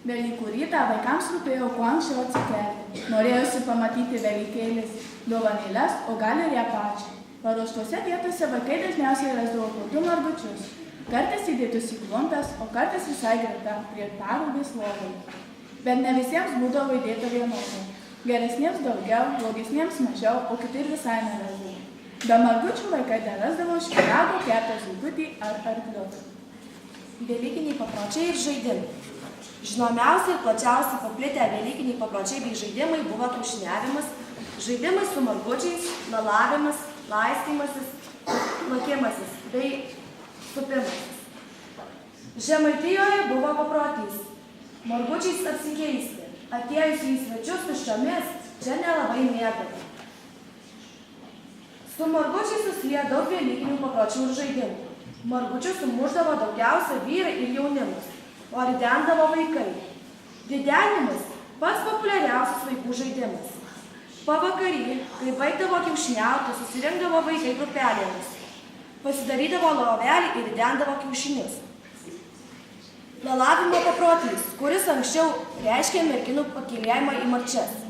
Velykų rytą vaikams rūpėjo kuo anksčiau atsikelti. Norėjosi pamatyti velykėlis, dovanėles, o gal ir ją pačią. Paruoštose vietose vaikai dažniausiai rasdavo plautų margučius. Kartais įdėtus į klumpas, o kartais visai greta, prie parūgės lovai. Bet ne visiems būdavo įdėta vienodai. Geresniems daugiau, blogesniems mažiau, o kiti visai nerasdavo. Be margučių vaikai dar rasdavo špirago, keptą zuikutį ar arkliuką. Velykiniai papročiai ir žaidimai. Žinomiausiai ir plačiausiai paplitę velykiniai papročiai bei žaidimai buvo kiaušiniavimas, žaidimai su margučiais, nalavimas, laistymasis, lakimasis bei supimasis. Žemaitijoje buvo paprotys margučiais apsikeisti. Atėjus į svečius tuščiomis čia nelabai mėgdavo. Su margučiais susiję daug velykinių papročių ir žaidimų. Margučius sumušdavo daugiausia vyrai ir jaunimas, o ridendavo vaikai. Ridenimas pats populiariausias vaikų žaidimas. Pavakary, kai baigdavo kiaušiniauti, susirinkdavo vaikai grupelėmis. Pasidarydavo lovelį ir ridendavo kiaušinius. Lalavimo paprotys, kuris anksčiau reiškė merginų pakylėjimą į marčias.